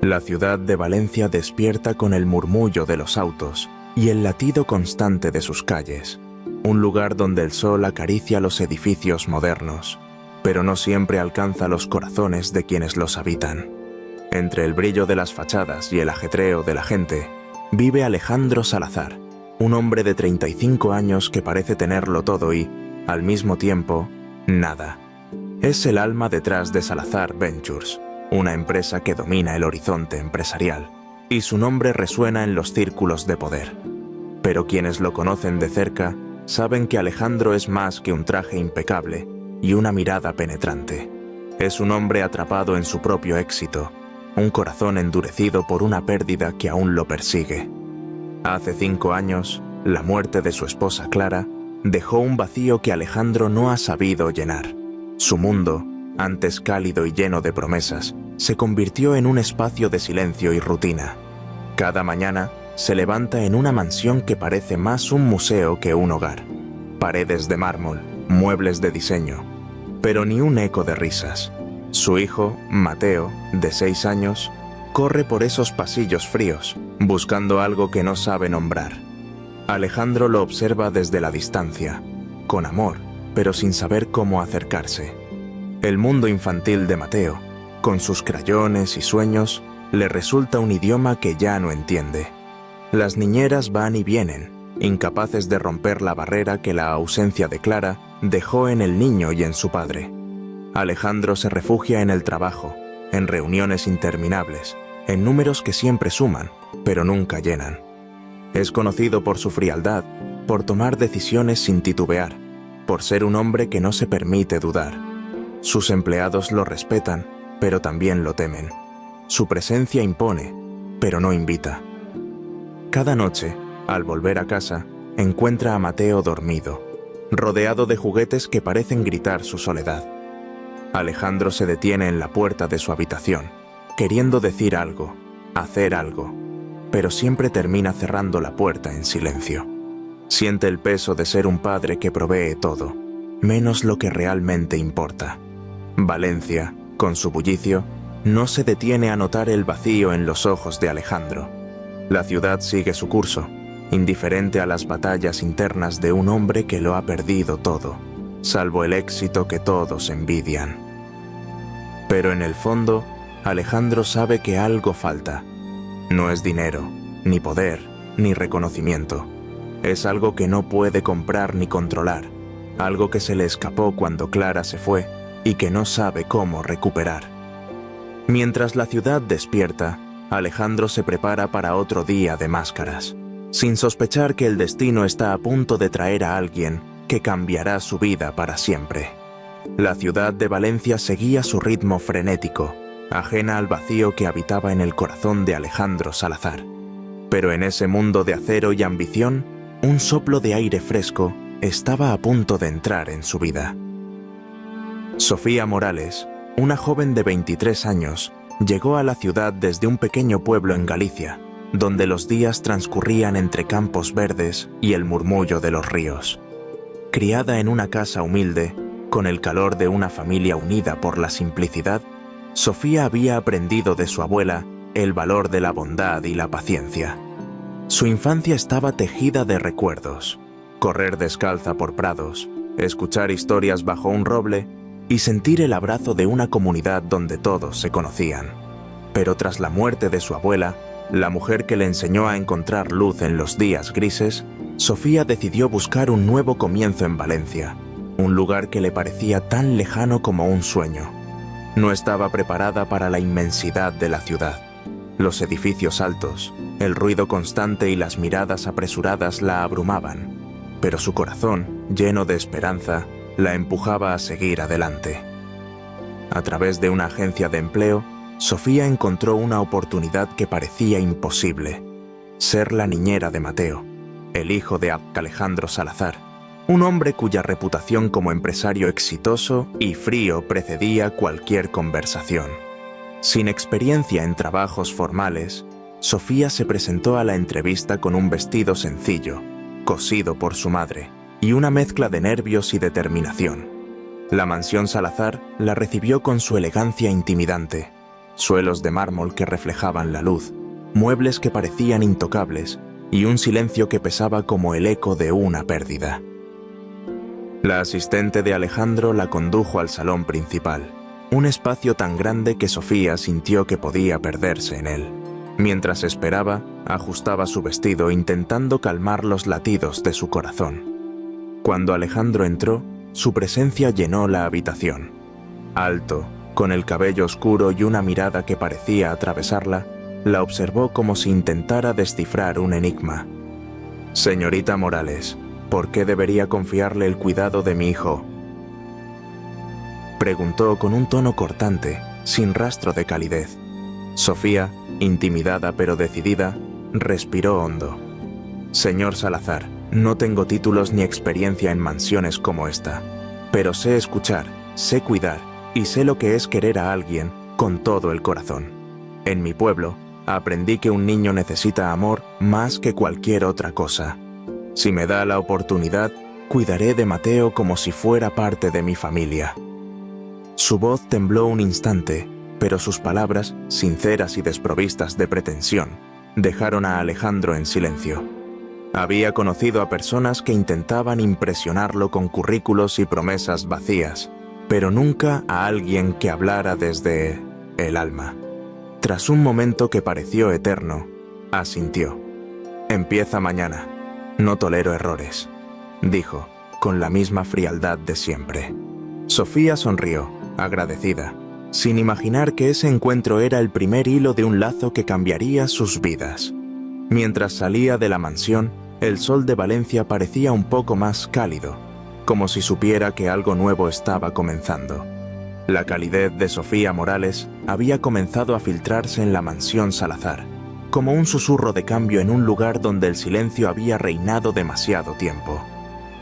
La ciudad de Valencia despierta con el murmullo de los autos y el latido constante de sus calles, un lugar donde el sol acaricia los edificios modernos, pero no siempre alcanza los corazones de quienes los habitan. Entre el brillo de las fachadas y el ajetreo de la gente, vive Alejandro Salazar, un hombre de 35 años que parece tenerlo todo y, al mismo tiempo, nada. Es el alma detrás de Salazar Ventures, una empresa que domina el horizonte empresarial, y su nombre resuena en los círculos de poder. Pero quienes lo conocen de cerca saben que Alejandro es más que un traje impecable y una mirada penetrante. Es un hombre atrapado en su propio éxito, un corazón endurecido por una pérdida que aún lo persigue. Hace 5 años, la muerte de su esposa Clara dejó un vacío que Alejandro no ha sabido llenar. Su mundo, antes cálido y lleno de promesas, se convirtió en un espacio de silencio y rutina. Cada mañana se levanta en una mansión que parece más un museo que un hogar. Paredes de mármol, muebles de diseño, pero ni un eco de risas. Su hijo, Mateo, de 6 años, corre por esos pasillos fríos, buscando algo que no sabe nombrar. Alejandro lo observa desde la distancia, con amor, pero sin saber cómo acercarse. El mundo infantil de Mateo, con sus crayones y sueños, le resulta un idioma que ya no entiende. Las niñeras van y vienen, incapaces de romper la barrera que la ausencia de Clara dejó en el niño y en su padre. Alejandro se refugia en el trabajo, en reuniones interminables, en números que siempre suman, pero nunca llenan. Es conocido por su frialdad, por tomar decisiones sin titubear, por ser un hombre que no se permite dudar. Sus empleados lo respetan, pero también lo temen. Su presencia impone, pero no invita. Cada noche, al volver a casa, encuentra a Mateo dormido, rodeado de juguetes que parecen gritar su soledad. Alejandro se detiene en la puerta de su habitación, queriendo decir algo, hacer algo, pero siempre termina cerrando la puerta en silencio. Siente el peso de ser un padre que provee todo, menos lo que realmente importa. Valencia, con su bullicio, no se detiene a notar el vacío en los ojos de Alejandro. La ciudad sigue su curso, indiferente a las batallas internas de un hombre que lo ha perdido todo, salvo el éxito que todos envidian. Pero en el fondo, Alejandro sabe que algo falta. No es dinero, ni poder, ni reconocimiento. Es algo que no puede comprar ni controlar, algo que se le escapó cuando Clara se fue y que no sabe cómo recuperar. Mientras la ciudad despierta, Alejandro se prepara para otro día de máscaras, sin sospechar que el destino está a punto de traer a alguien que cambiará su vida para siempre. La ciudad de Valencia seguía su ritmo frenético, ajena al vacío que habitaba en el corazón de Alejandro Salazar. Pero en ese mundo de acero y ambición, un soplo de aire fresco estaba a punto de entrar en su vida. Sofía Morales, una joven de 23 años, llegó a la ciudad desde un pequeño pueblo en Galicia, donde los días transcurrían entre campos verdes y el murmullo de los ríos. Criada en una casa humilde, con el calor de una familia unida por la simplicidad, Sofía había aprendido de su abuela el valor de la bondad y la paciencia. Su infancia estaba tejida de recuerdos: correr descalza por prados, escuchar historias bajo un roble y sentir el abrazo de una comunidad donde todos se conocían. Pero tras la muerte de su abuela, la mujer que le enseñó a encontrar luz en los días grises, Sofía decidió buscar un nuevo comienzo en Valencia, un lugar que le parecía tan lejano como un sueño. No estaba preparada para la inmensidad de la ciudad. Los edificios altos, el ruido constante y las miradas apresuradas la abrumaban, pero su corazón, lleno de esperanza, la empujaba a seguir adelante. A través de una agencia de empleo, Sofía encontró una oportunidad que parecía imposible: ser la niñera de Mateo, el hijo de Alejandro Salazar, un hombre cuya reputación como empresario exitoso y frío precedía cualquier conversación. Sin experiencia en trabajos formales, Sofía se presentó a la entrevista con un vestido sencillo, cosido por su madre, y una mezcla de nervios y determinación. La mansión Salazar la recibió con su elegancia intimidante, suelos de mármol que reflejaban la luz, muebles que parecían intocables y un silencio que pesaba como el eco de una pérdida. La asistente de Alejandro la condujo al salón principal, un espacio tan grande que Sofía sintió que podía perderse en él. Mientras esperaba, ajustaba su vestido intentando calmar los latidos de su corazón. Cuando Alejandro entró, su presencia llenó la habitación. Alto, con el cabello oscuro y una mirada que parecía atravesarla, la observó como si intentara descifrar un enigma. «Señorita Morales, ¿por qué debería confiarle el cuidado de mi hijo?», preguntó con un tono cortante, sin rastro de calidez. Sofía, intimidada pero decidida, respiró hondo. «Señor Salazar, no tengo títulos ni experiencia en mansiones como esta, pero sé escuchar, sé cuidar y sé lo que es querer a alguien con todo el corazón. En mi pueblo, aprendí que un niño necesita amor más que cualquier otra cosa. Si me da la oportunidad, cuidaré de Mateo como si fuera parte de mi familia». Su voz tembló un instante, pero sus palabras, sinceras y desprovistas de pretensión, dejaron a Alejandro en silencio. Había conocido a personas que intentaban impresionarlo con currículos y promesas vacías, pero nunca a alguien que hablara desde el alma. Tras un momento que pareció eterno, asintió. «Empieza mañana. No tolero errores», dijo, con la misma frialdad de siempre. Sofía sonrió, agradecida, sin imaginar que ese encuentro era el primer hilo de un lazo que cambiaría sus vidas. Mientras salía de la mansión, el sol de Valencia parecía un poco más cálido, como si supiera que algo nuevo estaba comenzando. La calidez de Sofía Morales había comenzado a filtrarse en la mansión Salazar, como un susurro de cambio en un lugar donde el silencio había reinado demasiado tiempo.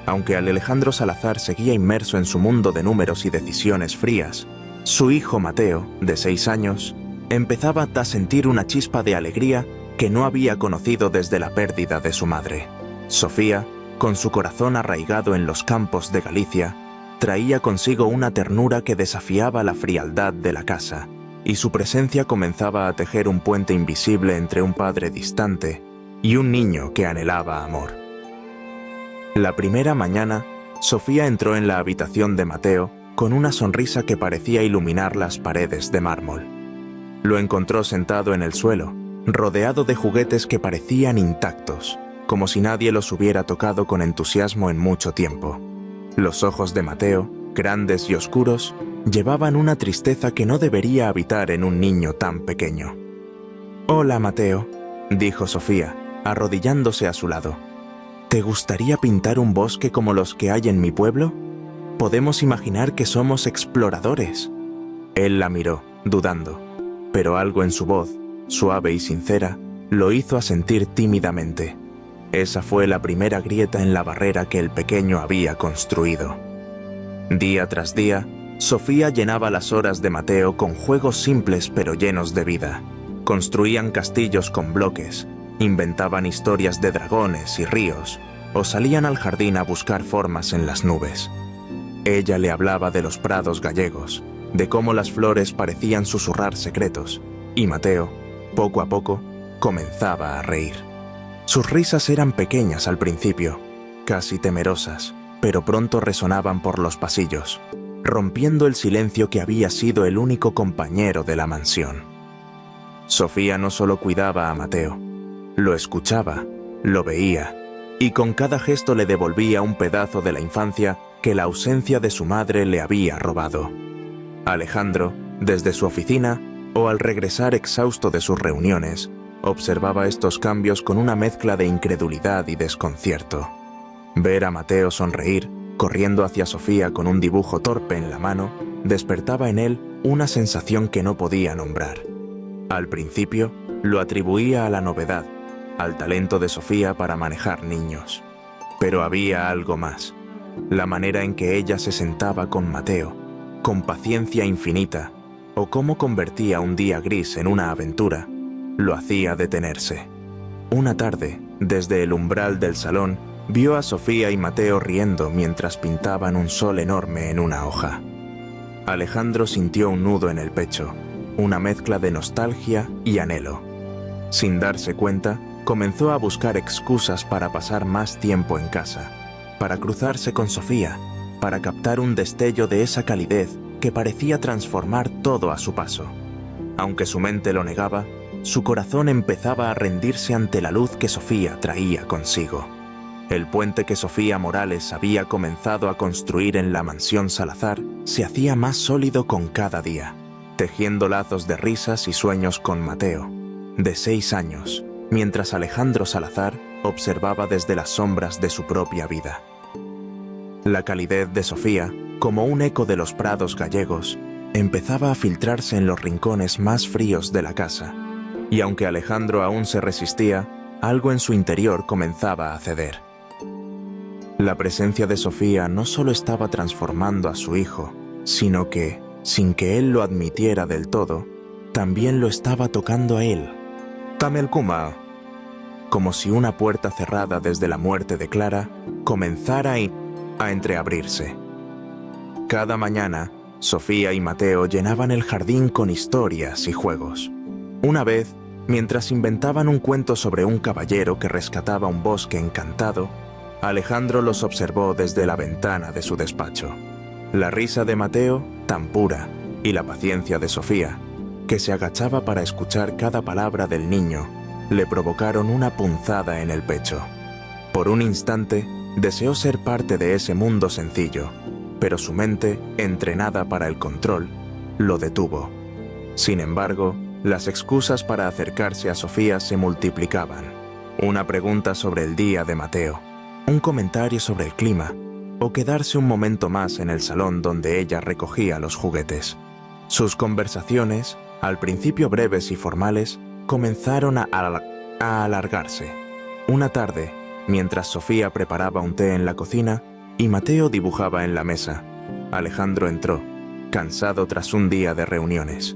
Aunque Alejandro Salazar seguía inmerso en su mundo de números y decisiones frías, su hijo Mateo, de 6 años, empezaba a sentir una chispa de alegría que no había conocido desde la pérdida de su madre. Sofía, con su corazón arraigado en los campos de Galicia, traía consigo una ternura que desafiaba la frialdad de la casa, y su presencia comenzaba a tejer un puente invisible entre un padre distante y un niño que anhelaba amor. La primera mañana, Sofía entró en la habitación de Mateo con una sonrisa que parecía iluminar las paredes de mármol. Lo encontró sentado en el suelo, rodeado de juguetes que parecían intactos, como si nadie los hubiera tocado con entusiasmo en mucho tiempo. Los ojos de Mateo, grandes y oscuros, llevaban una tristeza que no debería habitar en un niño tan pequeño. «Hola, Mateo», dijo Sofía, arrodillándose a su lado. «¿Te gustaría pintar un bosque como los que hay en mi pueblo? Podemos imaginar que somos exploradores». Él la miró, dudando, pero algo en su voz, suave y sincera, lo hizo asentir tímidamente. Esa fue la primera grieta en la barrera que el pequeño había construido. Día tras día, Sofía llenaba las horas de Mateo con juegos simples pero llenos de vida. Construían castillos con bloques, inventaban historias de dragones y ríos, o salían al jardín a buscar formas en las nubes. Ella le hablaba de los prados gallegos, de cómo las flores parecían susurrar secretos, y Mateo, poco a poco, comenzaba a reír. Sus risas eran pequeñas al principio, casi temerosas, pero pronto resonaban por los pasillos, rompiendo el silencio que había sido el único compañero de la mansión. Sofía no solo cuidaba a Mateo, lo escuchaba, lo veía, y con cada gesto le devolvía un pedazo de la infancia que la ausencia de su madre le había robado. Alejandro, desde su oficina, o al regresar exhausto de sus reuniones, observaba estos cambios con una mezcla de incredulidad y desconcierto. Ver a Mateo sonreír, corriendo hacia Sofía con un dibujo torpe en la mano, despertaba en él una sensación que no podía nombrar. Al principio, lo atribuía a la novedad, al talento de Sofía para manejar niños. Pero había algo más. La manera en que ella se sentaba con Mateo, con paciencia infinita, o cómo convertía un día gris en una aventura, lo hacía detenerse. Una tarde, desde el umbral del salón, vio a Sofía y Mateo riendo mientras pintaban un sol enorme en una hoja. Alejandro sintió un nudo en el pecho. una mezcla de nostalgia y anhelo. Sin darse cuenta, comenzó a buscar excusas para pasar más tiempo en casa, para cruzarse con Sofía, para captar un destello de esa calidez que parecía transformar todo a su paso. Aunque su mente lo negaba, su corazón empezaba a rendirse ante la luz que Sofía traía consigo. El puente que Sofía Morales había comenzado a construir en la mansión Salazar se hacía más sólido con cada día, tejiendo lazos de risas y sueños con Mateo, de 6 años, mientras Alejandro Salazar observaba desde las sombras de su propia vida. La calidez de Sofía, como un eco de los prados gallegos, empezaba a filtrarse en los rincones más fríos de la casa, y aunque Alejandro aún se resistía, algo en su interior comenzaba a ceder. La presencia de Sofía no solo estaba transformando a su hijo, sino que, sin que él lo admitiera del todo, también lo estaba tocando a él. Tamelkuma, como si una puerta cerrada desde la muerte de Clara comenzara a entreabrirse. Cada mañana, Sofía y Mateo llenaban el jardín con historias y juegos. Una vez, mientras inventaban un cuento sobre un caballero que rescataba un bosque encantado, Alejandro los observó desde la ventana de su despacho. La risa de Mateo, tan pura, y la paciencia de Sofía, que se agachaba para escuchar cada palabra del niño, le provocaron una punzada en el pecho. Por un instante, deseó ser parte de ese mundo sencillo, pero su mente, entrenada para el control, lo detuvo. Sin embargo, las excusas para acercarse a Sofía se multiplicaban. Una pregunta sobre el día de Mateo, un comentario sobre el clima, o quedarse un momento más en el salón donde ella recogía los juguetes. Sus conversaciones, al principio breves y formales, comenzaron a alargarse. Una tarde, mientras Sofía preparaba un té en la cocina y Mateo dibujaba en la mesa, Alejandro entró, cansado tras un día de reuniones.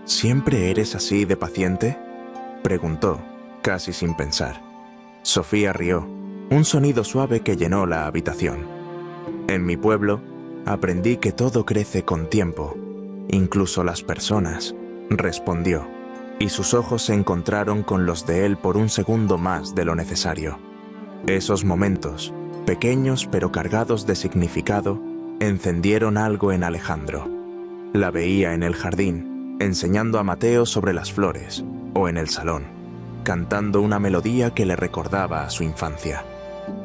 ¿Siempre eres así de paciente?, preguntó, casi sin pensar. Sofía rió, un sonido suave que llenó la habitación. En mi pueblo, aprendí que todo crece con tiempo, incluso las personas, respondió, y sus ojos se encontraron con los de él por un segundo más de lo necesario. Esos momentos, pequeños pero cargados de significado, encendieron algo en Alejandro. La veía en el jardín, enseñando a Mateo sobre las flores, o en el salón, cantando una melodía que le recordaba a su infancia.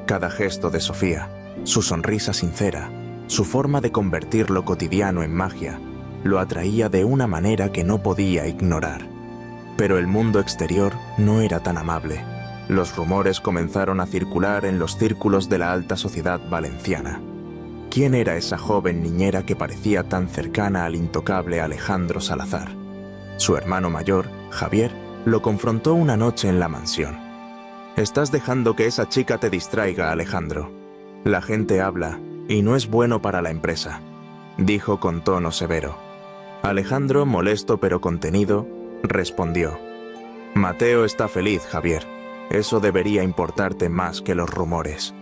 Cada gesto de Sofía, su sonrisa sincera, su forma de convertir lo cotidiano en magia, lo atraía de una manera que no podía ignorar. Pero el mundo exterior no era tan amable. Los rumores comenzaron a circular en los círculos de la alta sociedad valenciana. ¿Quién era esa joven niñera que parecía tan cercana al intocable Alejandro Salazar? Su hermano mayor, Javier, lo confrontó una noche en la mansión. «Estás dejando que esa chica te distraiga, Alejandro. La gente habla, y no es bueno para la empresa», dijo con tono severo. Alejandro, molesto pero contenido, respondió: «Mateo está feliz, Javier. Eso debería importarte más que los rumores».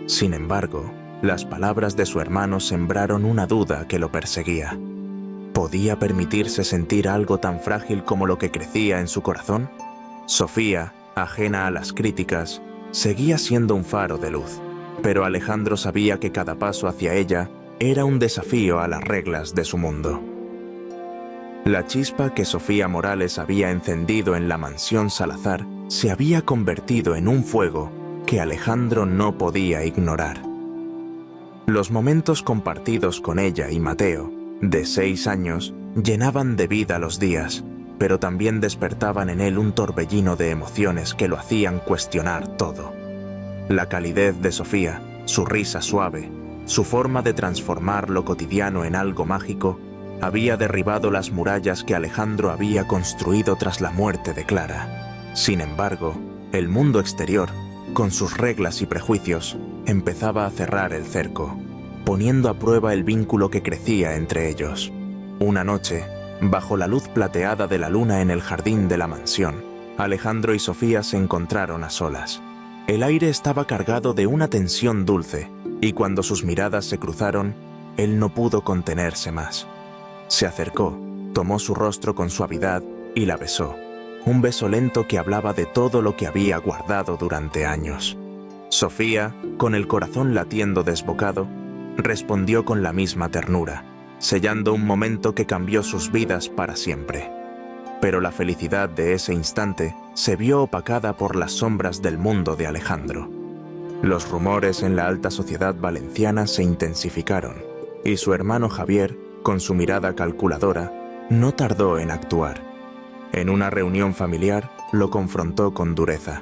Sin embargo, las palabras de su hermano sembraron una duda que lo perseguía. ¿Podía permitirse sentir algo tan frágil como lo que crecía en su corazón? Sofía, ajena a las críticas, seguía siendo un faro de luz, pero Alejandro sabía que cada paso hacia ella era un desafío a las reglas de su mundo. La chispa que Sofía Morales había encendido en la mansión Salazar se había convertido en un fuego que Alejandro no podía ignorar. Los momentos compartidos con ella y Mateo, de 6 años, llenaban de vida los días, pero también despertaban en él un torbellino de emociones que lo hacían cuestionar todo. La calidez de Sofía, su risa suave, su forma de transformar lo cotidiano en algo mágico, había derribado las murallas que Alejandro había construido tras la muerte de Clara. Sin embargo, el mundo exterior, con sus reglas y prejuicios, empezaba a cerrar el cerco, poniendo a prueba el vínculo que crecía entre ellos. Una noche, bajo la luz plateada de la luna en el jardín de la mansión, Alejandro y Sofía se encontraron a solas. El aire estaba cargado de una tensión dulce, y cuando sus miradas se cruzaron, él no pudo contenerse más. Se acercó, Tomó su rostro con suavidad y la besó. Un beso lento que hablaba de todo lo que había guardado durante años. Sofía, con el corazón latiendo desbocado, respondió con la misma ternura, sellando un momento que cambió sus vidas para siempre. Pero la felicidad de ese instante se vio opacada por las sombras del mundo de Alejandro. Los rumores en la alta sociedad valenciana se intensificaron, y su hermano Javier, con su mirada calculadora, no tardó en actuar. En una reunión familiar, lo confrontó con dureza.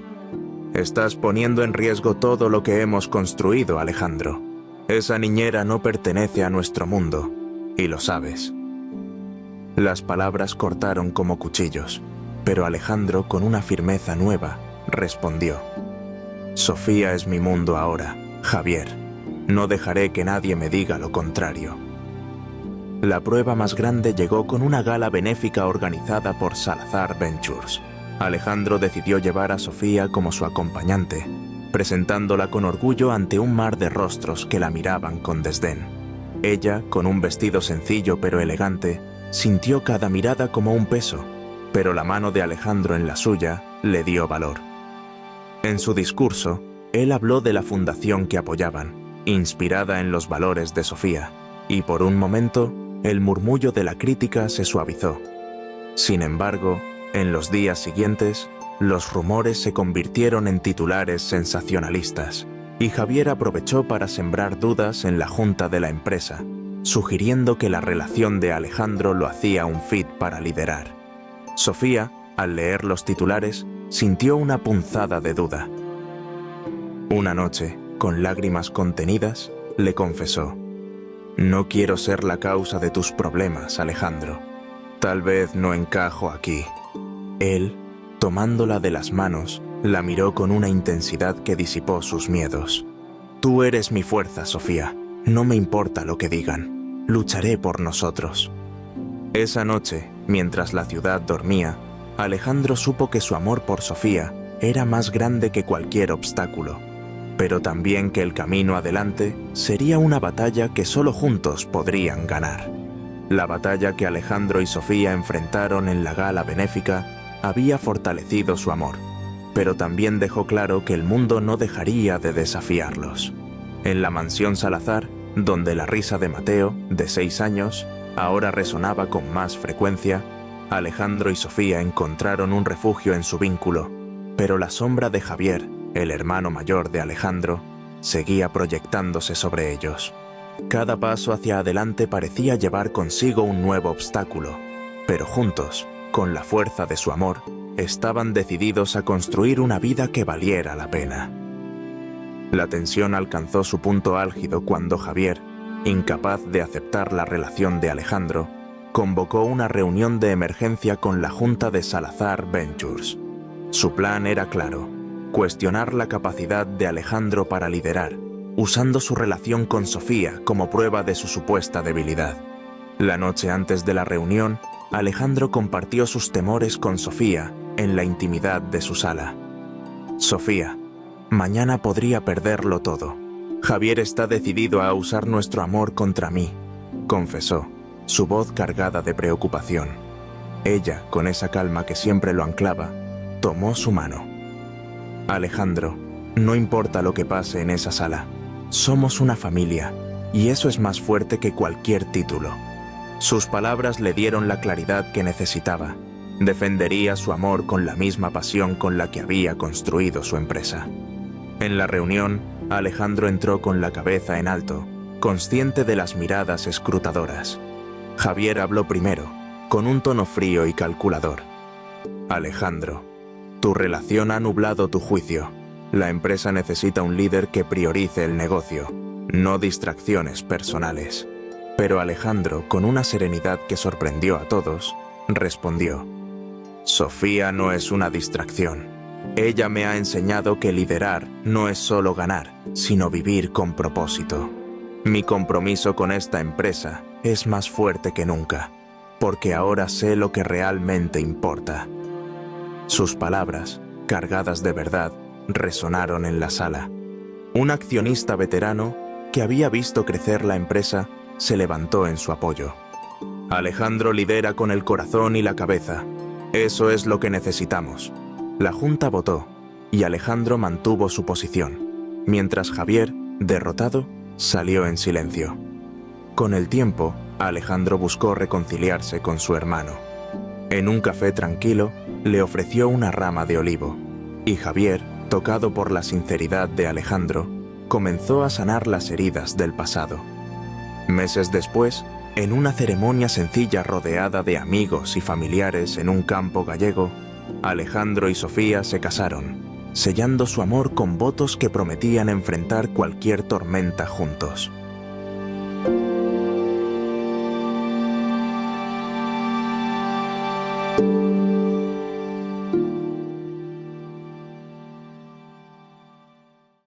«Estás poniendo en riesgo todo lo que hemos construido, Alejandro. Esa niñera no pertenece a nuestro mundo, y lo sabes». Las palabras cortaron como cuchillos, pero Alejandro, con una firmeza nueva, respondió: «Sofía es mi mundo ahora, Javier. No dejaré que nadie me diga lo contrario». La prueba más grande llegó con una gala benéfica organizada por Salazar Ventures. Alejandro decidió llevar a Sofía como su acompañante, presentándola con orgullo ante un mar de rostros que la miraban con desdén. Ella, con un vestido sencillo pero elegante, sintió cada mirada como un peso, pero la mano de Alejandro en la suya le dio valor. En su discurso, él habló de la fundación que apoyaban, inspirada en los valores de Sofía, y por un momento, el murmullo de la crítica se suavizó. Sin embargo, en los días siguientes, los rumores se convirtieron en titulares sensacionalistas, y Javier aprovechó para sembrar dudas en la junta de la empresa, sugiriendo que la relación de Alejandro lo hacía un fit para liderar. Sofía, al leer los titulares, sintió una punzada de duda. Una noche, con lágrimas contenidas, le confesó: «No quiero ser la causa de tus problemas, Alejandro. Tal vez no encajo aquí». Él, tomándola de las manos, la miró con una intensidad que disipó sus miedos. «Tú eres mi fuerza, Sofía. No me importa lo que digan. Lucharé por nosotros». Esa noche, mientras la ciudad dormía, Alejandro supo que su amor por Sofía era más grande que cualquier obstáculo, pero también que el camino adelante sería una batalla que solo juntos podrían ganar. La batalla que Alejandro y Sofía enfrentaron en la gala benéfica había fortalecido su amor, pero también dejó claro que el mundo no dejaría de desafiarlos. En la mansión Salazar, donde la risa de Mateo, de 6 años, ahora resonaba con más frecuencia, Alejandro y Sofía encontraron un refugio en su vínculo, pero la sombra de Javier, el hermano mayor de Alejandro, seguía proyectándose sobre ellos. Cada paso hacia adelante parecía llevar consigo un nuevo obstáculo, pero juntos, con la fuerza de su amor, estaban decididos a construir una vida que valiera la pena. La tensión alcanzó su punto álgido cuando Javier, incapaz de aceptar la relación de Alejandro, convocó una reunión de emergencia con la junta de Salazar Ventures. Su plan era claro: cuestionar la capacidad de Alejandro para liderar, usando su relación con Sofía como prueba de su supuesta debilidad. La noche antes de la reunión, Alejandro compartió sus temores con Sofía en la intimidad de su sala. «Sofía, mañana podría perderlo todo. Javier está decidido a usar nuestro amor contra mí», confesó, su voz cargada de preocupación. Ella, con esa calma que siempre lo anclaba, tomó su mano. «Alejandro, no importa lo que pase en esa sala. Somos una familia, y eso es más fuerte que cualquier título». Sus palabras le dieron la claridad que necesitaba. Defendería su amor con la misma pasión con la que había construido su empresa. En la reunión, Alejandro entró con la cabeza en alto, consciente de las miradas escrutadoras. Javier habló primero, con un tono frío y calculador. «Alejandro, tu relación ha nublado tu juicio. La empresa necesita un líder que priorice el negocio, no distracciones personales». Pero Alejandro, con una serenidad que sorprendió a todos, respondió: «Sofía no es una distracción. Ella me ha enseñado que liderar no es solo ganar, sino vivir con propósito. Mi compromiso con esta empresa es más fuerte que nunca, porque ahora sé lo que realmente importa». Sus palabras, cargadas de verdad, resonaron en la sala. Un accionista veterano, que había visto crecer la empresa, se levantó en su apoyo. Alejandro lidera con el corazón y la cabeza. Eso es lo que necesitamos. La Junta votó, y Alejandro mantuvo su posición, mientras Javier, derrotado, salió en silencio. Con el tiempo, Alejandro buscó reconciliarse con su hermano. En un café tranquilo, le ofreció una rama de olivo, y Javier, tocado por la sinceridad de Alejandro, comenzó a sanar las heridas del pasado. Meses después, en una ceremonia sencilla rodeada de amigos y familiares en un campo gallego, Alejandro y Sofía se casaron, sellando su amor con votos que prometían enfrentar cualquier tormenta juntos.